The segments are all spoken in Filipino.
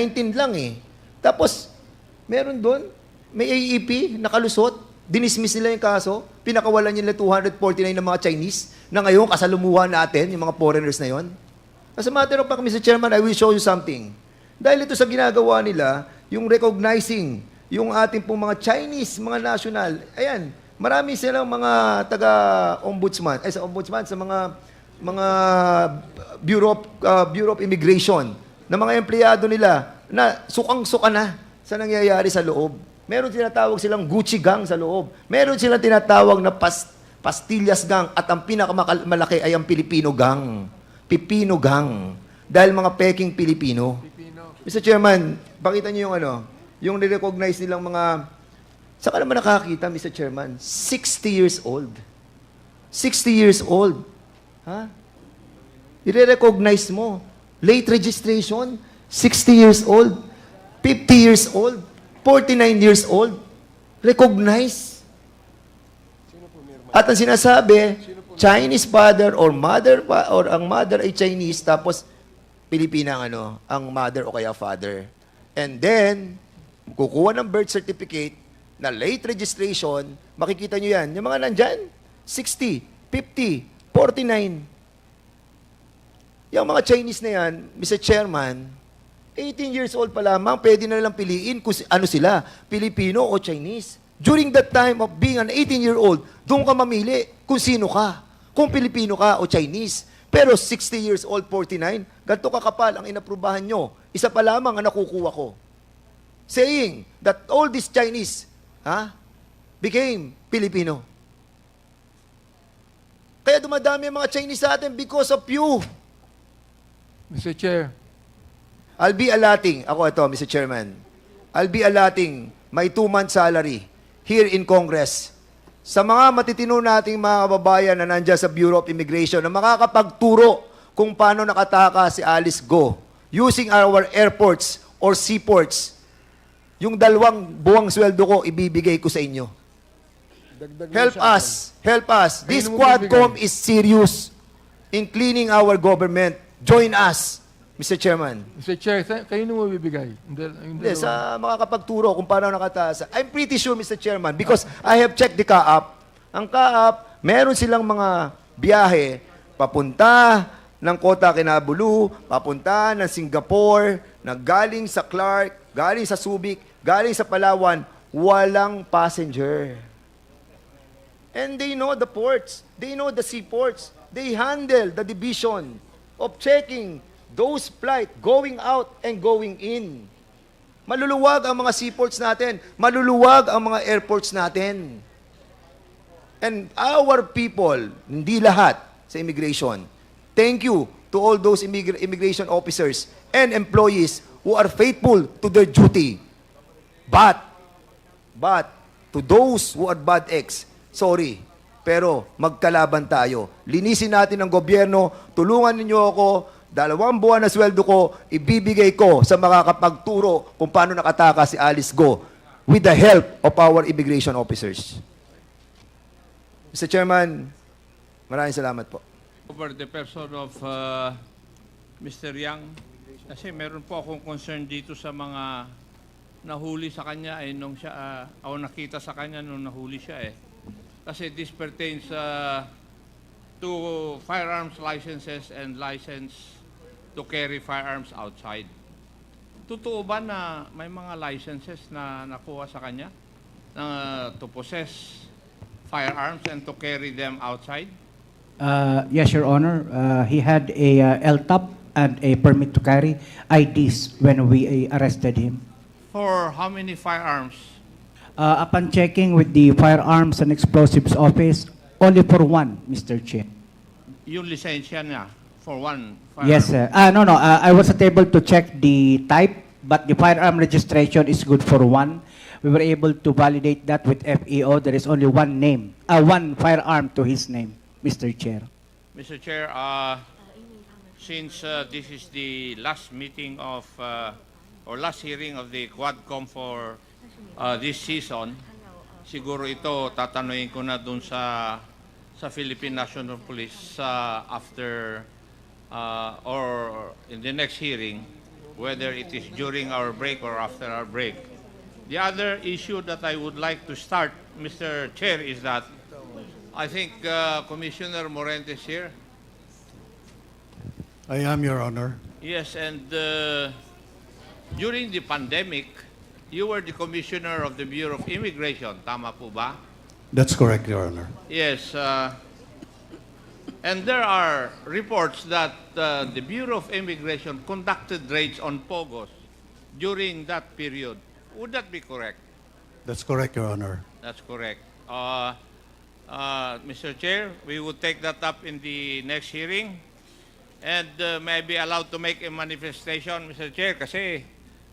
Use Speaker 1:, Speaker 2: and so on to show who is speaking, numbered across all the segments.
Speaker 1: 19 lang eh. Tapos, meron doon, may AEP, nakalusot, dinismiss nila yung kaso, pinakawalan nila 249 ng mga Chinese, na ngayon kasalumuhan natin, yung mga foreigners na yon. As a matter of fact, Mr. Chairman, I will show you something. Dahil ito sa ginagawa nila, yung recognizing, yung ating pong mga Chinese, mga national, ayan, marami silang mga taga-ombudsman, sa ombudsman, sa mga Bureau of Immigration, na mga empleyado nila, na sukang-suka na sa nangyayari sa loob. Meron tinatawag silang Gucci gang sa loob. Meron silang tinatawag na pastillas gang, at ang pinakamalaki ay ang Filipino gang. Pipino gang. Dahil mga peking Pilipino. Mr. Chairman, pakita niyo yung yung nirecognize nilang mga, saan ka naman nakakita, Mr. Chairman? 60 years old. 60 years old. Ha? I-recognize mo. Late registration, 60 years old, 50 years old, 49 years old. Recognize. At ang sinasabi, Chinese father or mother, or ang mother ay Chinese, tapos Pilipina ang mother o kaya father. And then, kukuha ng birth certificate na late registration, makikita nyo yan. Yung mga nandyan, 60, 50, 49. Yung mga Chinese na yan, Mr. Chairman, 18 years old pa lamang, pwede na lang piliin kung ano sila, Pilipino o Chinese. During that time of being an 18-year-old, doon ka mamili kung sino ka, kung Pilipino ka o Chinese. Pero 60 years old, 49, ganito kakapal ang inaprubahan nyo. Isa pa lamang ang nakukuha ko. Saying that all these Chinese became Filipino. Kaya dumadami ang mga Chinese sa atin because of you.
Speaker 2: Mr. Chair.
Speaker 1: I'll be allotting, Mr. Chairman, I'll be allotting my 2-month salary here in Congress sa mga matitino nating mga kababayan na nandiyan sa Bureau of Immigration na makakapagturo kung paano nakataka si Alice Go using our airports or seaports. Yung 2 buwang sweldo ko, ibibigay ko sa inyo. Help us. Help us. This Quadcom is serious in cleaning our government. Join us, Mr. Chairman.
Speaker 2: Mr. Chair, kayo nung mabibigay?
Speaker 1: Hindi, sa makakapagturo kung paano nakataas. I'm pretty sure, Mr. Chairman, because I have checked the CAAP. Ang CAAP, meron silang mga biyahe papunta ng Kota Kinabalu, papunta ng Singapore, na galing sa Clark, galing sa Subic, galing sa Palawan, walang passenger. And they know the ports. They know the seaports. They handle the division of checking those flights going out and going in. Maluluwag ang mga seaports natin. Maluluwag ang mga airports natin. And our people, hindi lahat sa immigration, thank you to all those immigration officers and employees who are faithful to their duty. But, to those who are bad eggs, sorry, pero magkalaban tayo. Linisin natin ang gobyerno, tulungan ninyo ako, 2 buwan na sweldo ko, ibibigay ko sa makakapagturo kung paano nakataka si Alice Go with the help of our immigration officers. Mr. Chairman, maraming salamat po.
Speaker 3: Over the person of Mr. Yang, kasi meron po akong concern dito sa mga nahuli sa kanya nung siya, o nakita sa kanya nung nahuli siya Kasi this pertains to firearms licenses and license to carry firearms outside. Totoo ba na may mga licenses na nakuha sa kanya to possess firearms and to carry them outside?
Speaker 4: Yes, Your Honor. He had a LTOP and a permit to carry IDs when we arrested him.
Speaker 3: For how many firearms?
Speaker 4: Upon checking with the Firearms and Explosives Office, only for 1, Mr. Chair.
Speaker 3: Yung lisensya niya for 1 firearm?
Speaker 4: Yes, sir. No. I wasn't able to check the type, but the firearm registration is good for 1. We were able to validate that with FEO. There is only 1 name, 1 firearm to his name, Mr. Chair.
Speaker 3: Mr. Chair, since this is the last meeting of, or last hearing of the Quadcom for this season, siguro ito tatanungin ko na dun sa Philippine National Police after or in the next hearing whether it is during our break or after our break. The other issue that I would like to start, Mr. Chair, is that I think Commissioner Morentes here.
Speaker 5: I am, Your Honor.
Speaker 3: Yes, and during the pandemic, you were the Commissioner of the Bureau of Immigration. Tama po ba?
Speaker 5: That's correct, Your Honor.
Speaker 3: Yes, and there are reports that the Bureau of Immigration conducted raids on Pogos during that period. Would that be correct?
Speaker 5: That's correct, Your Honor.
Speaker 3: That's correct. Mr. Chair, we would take that up in the next hearing. And may I be allowed to make a manifestation, Mr. Chair, kasi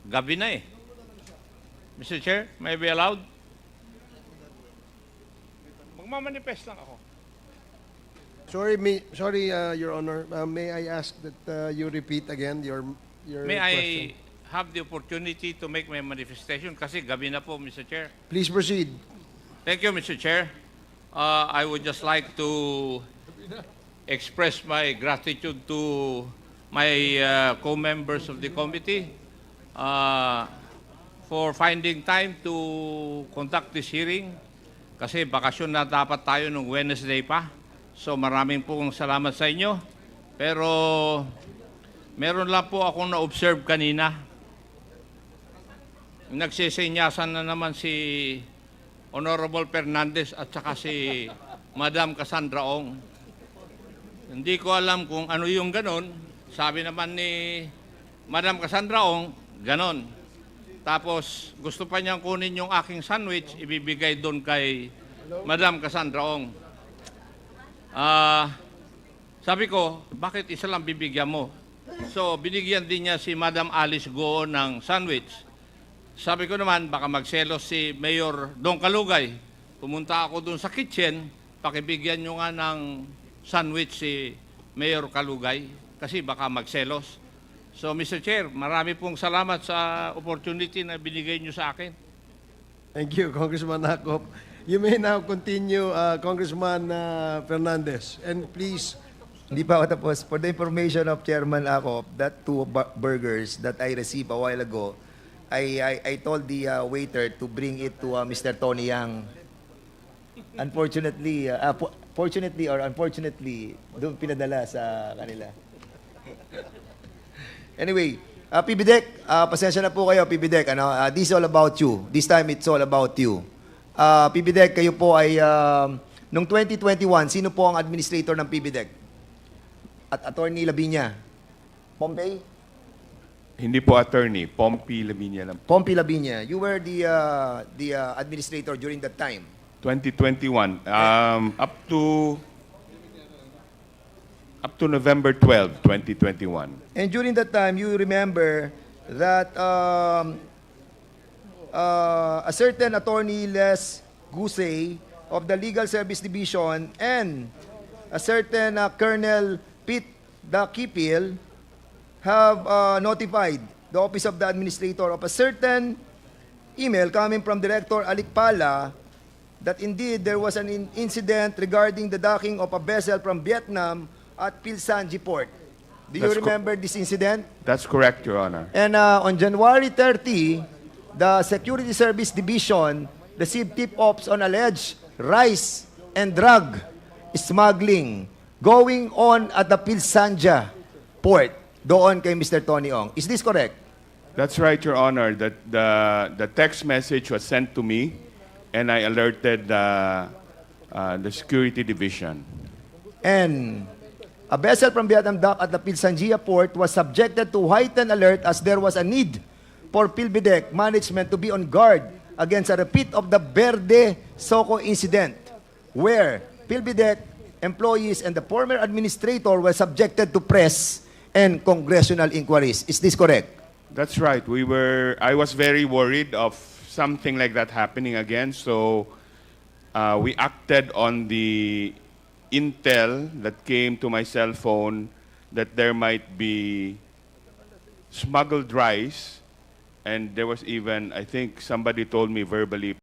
Speaker 3: gabi na eh. Mr. Chair, may I be allowed? Magmamanifest lang ako.
Speaker 6: Sorry, Your Honor. May I ask that you repeat again your
Speaker 3: May I
Speaker 6: question?
Speaker 3: have the opportunity to make my manifestation kasi gabi na po, Mr. Chair.
Speaker 6: Please proceed.
Speaker 3: Thank you, Mr. Chair. I would just like to express my gratitude to my co-members of the committee for finding time to conduct this hearing kasi bakasyon na dapat tayo nung Wednesday pa. So maraming pong salamat sa inyo. Pero meron lang po akong na-observe kanina. Nagsisenyasan na naman si Honorable Fernandez at saka si Madam Cassandra Ong. Hindi ko alam kung ano yung ganon. Sabi naman ni Madam Cassandra Ong, ganon. Tapos gusto pa niyang kunin yung aking sandwich, ibibigay doon kay Madam Cassandra Ong. Sabi ko, bakit isa lang bibigyan mo? So binigyan din niya si Madam Alice Goo ng sandwich. Sabi ko naman, baka magselos si Mayor Don Kalugay. Pumunta ako doon sa kitchen, pakibigyan nyo nga ng sandwich si Mayor Kalugay kasi baka magselos. So, Mr. Chair, marami pong salamat sa opportunity na binigay nyo sa akin.
Speaker 6: Thank you, Congressman Akop. You may now continue, Congressman Fernandez. And please,
Speaker 1: Hindi pa ako tapos. For the information of Chairman Akop, that two burgers that I received a while ago, I told the waiter to bring it to Mr. Tony Yang. Unfortunately, fortunately or unfortunately, doon pinadala sa kanila. Anyway, PBDEC, pasensya na po kayo, PBDEC. This is all about you. This time, it's all about you. PBDEC, kayo po ay, noong 2021, sino po ang administrator ng PBDEC? At Attorney Labinya. Pompey?
Speaker 7: Hindi po attorney, Pompey Lavinia lang.
Speaker 1: Pompey Labinya. You were the administrator during that time.
Speaker 7: 2021, up to November 12, 2021.
Speaker 1: And during that time, you remember that a certain Attorney Les Gusey of the Legal Service Division and a certain Colonel Pete Dakipil have notified the Office of the Administrator of a certain email coming from Director Alikpala that indeed there was an incident regarding the docking of a vessel from Vietnam at Pilsanji Port. Do you
Speaker 7: That's co-
Speaker 1: remember this incident?
Speaker 7: That's correct, Your Honor.
Speaker 1: And on January 30, the Security Service Division received tip-offs on alleged rice and drug smuggling going on at the Pilsanja Port, doon kay Mr. Tony Ong. Is this correct?
Speaker 7: That's right, Your Honor. That the text message was sent to me, and I alerted the security division.
Speaker 1: And a vessel from Vietnam dock at the Pilsanjia Port was subjected to heightened alert as there was a need for PhilBidec management to be on guard against a repeat of the Verde Soco incident, where PhilBidec employees and the former administrator were subjected to press and congressional inquiries. Is this correct?
Speaker 7: That's right. I was very worried of something like that happening again, so we acted on the intel that came to my cell phone that there might be smuggled rice, and there was even, I think somebody told me verbally,